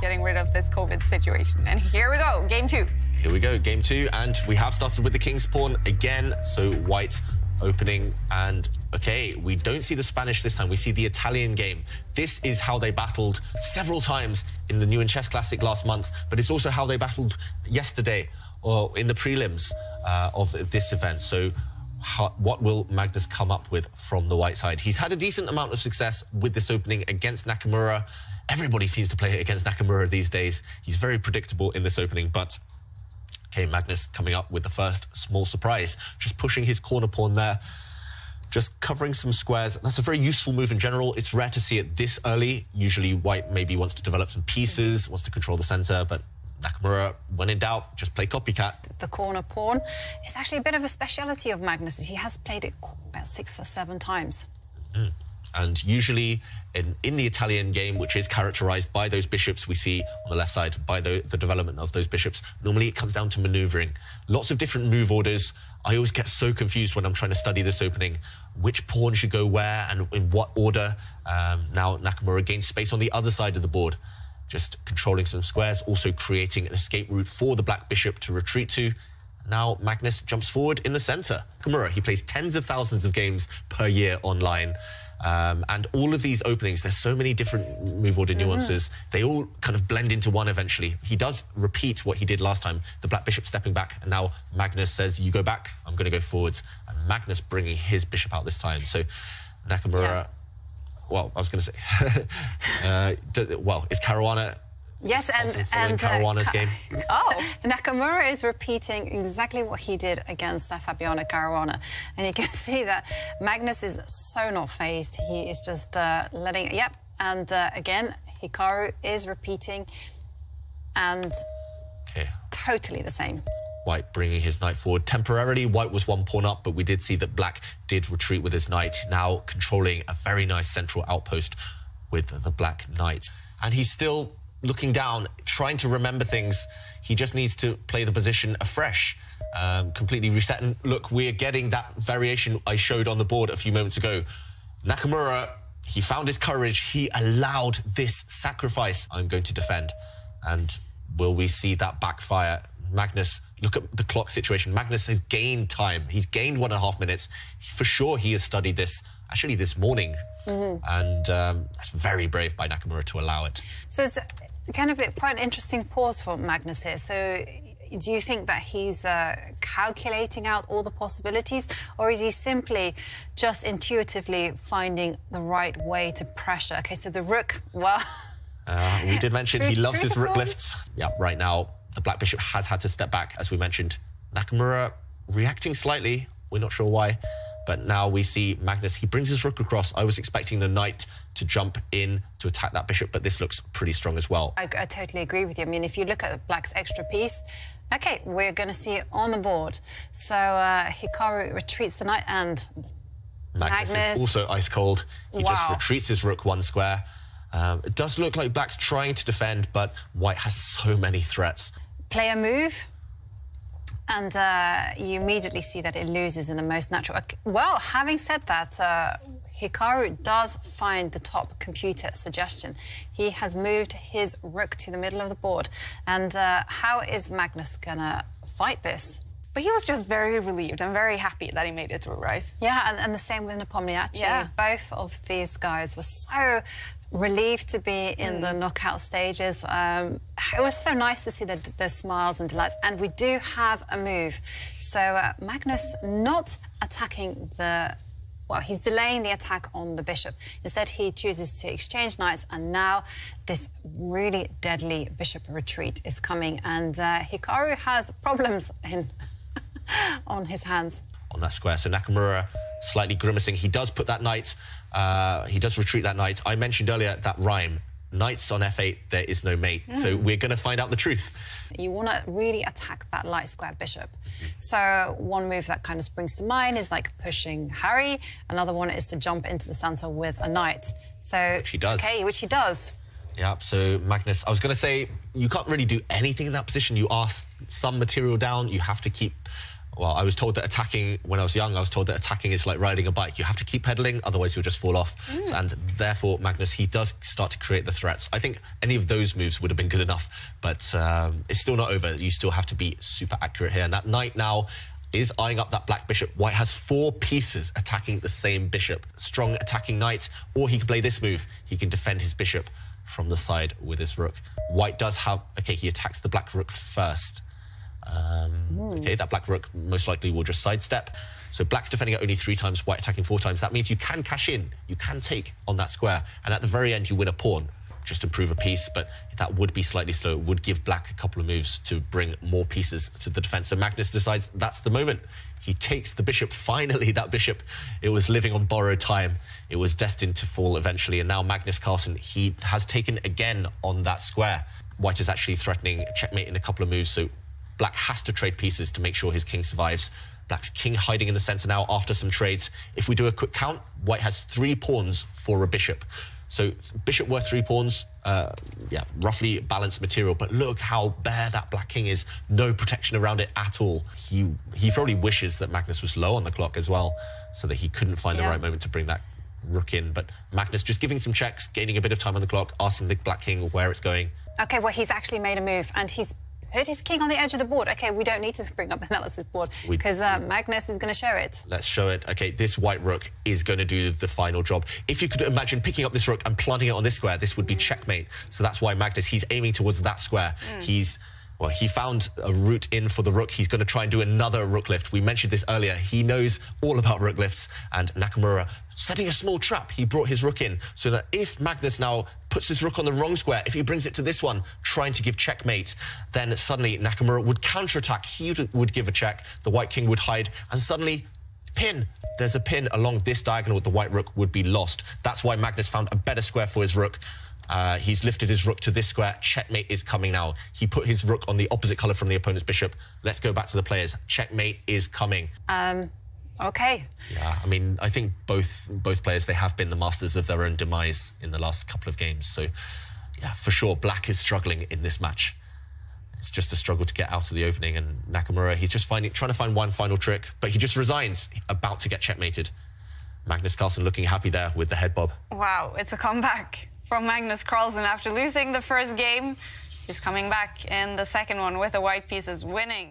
getting rid of this COVID situation. And here we go, game 2. Here we go, game 2, and we have started with the king's pawn again. So white opening, and okay, we don't see the Spanish this time, we see the Italian game. This is how they battled several times in the New Chess Classic last month, but it's also how they battled yesterday or in the prelims of this event. So what will Magnus come up with from the white side? He's had a decent amount of success with this opening against Nakamura. Everybody seems to play against Nakamura these days. He's very predictable in this opening, but okay, Magnus coming up with the first small surprise, just pushing his corner pawn there, just covering some squares. That's a very useful move in general. It's rare to see it this early. Usually white maybe wants to develop some pieces, wants to control the center, but Nakamura, when in doubt, just play copycat. The corner pawn is actually a bit of a speciality of Magnus. He has played it about 6 or 7 times. And usually in the Italian game, which is characterized by those bishops we see on the left side, by the development of those bishops, normally it comes down to maneuvering. Lots of different move orders. I always get so confused when I'm trying to study this opening, which pawn should go where and in what order. Now Nakamura gains space on the other side of the board, just controlling some squares, also creating an escape route for the black bishop to retreat to. Now Magnus jumps forward in the center. Nakamura, he plays tens of thousands of games per year online. And all of these openings, there's so many different move order nuances. They all kind of blend into one eventually. He does repeat what he did last time, the black bishop stepping back, and now Magnus says, you go back, I'm going to go forwards. And Magnus bringing his bishop out this time. So Nakamura, well, I was going to say, well, is Caruana... Yes, and Caruana's game. Oh, Nakamura is repeating exactly what he did against Fabiano Caruana, and you can see that Magnus is so not phased. He is just letting. Yep, and again, Hikaru is repeating, and totally the same. White bringing his knight forward temporarily. White was 1 pawn up, but we did see that black did retreat with his knight. Now controlling a very nice central outpost with the black knight, and he's still looking down, trying to remember things. He just needs to play the position afresh, completely reset. And look, we're getting that variation I showed on the board a few moments ago. Nakamura, he found his courage. He allowed this sacrifice. I'm going to defend. And will we see that backfire? Magnus, look at the clock situation. Magnus has gained time. He's gained 1.5 minutes. For sure, he has studied this, actually this morning. And that's very brave by Nakamura to allow it. So it's kind of quite an interesting pause for Magnus here. So do you think that he's calculating out all the possibilities, or is he simply just intuitively finding the right way to pressure? Okay, so the rook, well... we did mention he loves his rook lifts. Yeah, right now, the black bishop has had to step back, as we mentioned. Nakamura reacting slightly, we're not sure why. But now we see Magnus, he brings his rook across. I was expecting the knight to jump in to attack that bishop, but this looks pretty strong as well. I totally agree with you. I mean, if you look at black's extra piece, OK, we're going to see it on the board. So Hikaru retreats the knight, and Magnus is also ice cold. He just retreats his rook 1 square. It does look like black's trying to defend, but white has so many threats. Play a move. And you immediately see that it loses in the most natural... Well, having said that, Hikaru does find the top computer suggestion. He has moved his rook to the middle of the board. And how is Magnus going to fight this? But he was just very relieved and very happy that he made it through, right? Yeah, and the same with Nepomniachtchi. Yeah. Both of these guys were so relieved to be in the knockout stages. It was so nice to see the smiles and delights. And we do have a move. So Magnus not attacking the... Well, he's delaying the attack on the bishop. Instead, he chooses to exchange knights, and now this really deadly bishop retreat is coming. And Hikaru has problems on his hands. On that square. So Nakamura slightly grimacing. He does put that knight... he does retreat that knight. I mentioned earlier that rhyme. Knights on f8, there is no mate. So we're going to find out the truth. You want to really attack that light square bishop. So one move that kind of springs to mind is like pushing Harry. Another one is to jump into the center with a knight. So which he does. Okay, which he does. Yeah, so Magnus, I was going to say, you can't really do anything in that position. You ask some material down, you have to keep Well, I was told that attacking, when I was young, I was told that attacking is like riding a bike. You have to keep pedaling, otherwise you'll just fall off. And therefore, Magnus, he does start to create the threats. I think any of those moves would have been good enough, but it's still not over. You still have to be super accurate here. And that knight now is eyeing up that black bishop. White has 4 pieces attacking the same bishop. Strong attacking knight, or he can play this move. He can defend his bishop from the side with his rook. White does have... OK, he attacks the black rook first. OK, that black rook most likely will just sidestep. So black's defending it only 3 times, white attacking 4 times. That means you can cash in, you can take on that square, and at the very end you win a pawn, just improve a piece, but that would be slightly slow. It would give black a couple of moves to bring more pieces to the defense. So Magnus decides that's the moment. He takes the bishop. Finally, that bishop, it was living on borrowed time. It was destined to fall eventually, and now Magnus Carlsen, he has taken again on that square. White is actually threatening checkmate in a couple of moves, so black has to trade pieces to make sure his king survives. Black's king hiding in the center now after some trades. If we do a quick count, white has 3 pawns for a bishop. So bishop worth 3 pawns, yeah, roughly balanced material, but look how bare that black king is. No protection around it at all. He probably wishes that Magnus was low on the clock as well, so that he couldn't find the right moment to bring that rook in. But Magnus just giving some checks, gaining a bit of time on the clock, asking the black king where it's going. OK, well, he's actually made a move, and he's put his king on the edge of the board. OK, we don't need to bring up analysis board because Magnus is going to show it. Let's show it. OK, this white rook is going to do the final job. If you could imagine picking up this rook and planting it on this square, this would be checkmate. So that's why Magnus, he's aiming towards that square. Well, he found a route in for the rook. He's going to try and do another rook lift. We mentioned this earlier. He knows all about rook lifts. And Nakamura, setting a small trap, he brought his rook in so that if Magnus now puts his rook on the wrong square, if he brings it to this one, trying to give checkmate, then suddenly Nakamura would counterattack. He would give a check. The white king would hide. And suddenly, pin. There's a pin along this diagonal. The white rook would be lost. That's why Magnus found a better square for his rook. He's lifted his rook to this square. Checkmate is coming now. He put his rook on the opposite colour from the opponent's bishop. Let's go back to the players. Checkmate is coming. OK. Yeah, I mean, I think both players, they have been the masters of their own demise in the last couple of games. So, yeah, for sure, black is struggling in this match. It's just a struggle to get out of the opening. And Nakamura, he's just trying to find one final trick, but he just resigns, about to get checkmated. Magnus Carlsen looking happy there with the head bob. Wow, it's a comeback from Magnus Carlsen after losing the first game. He's coming back in the second one with the white pieces winning.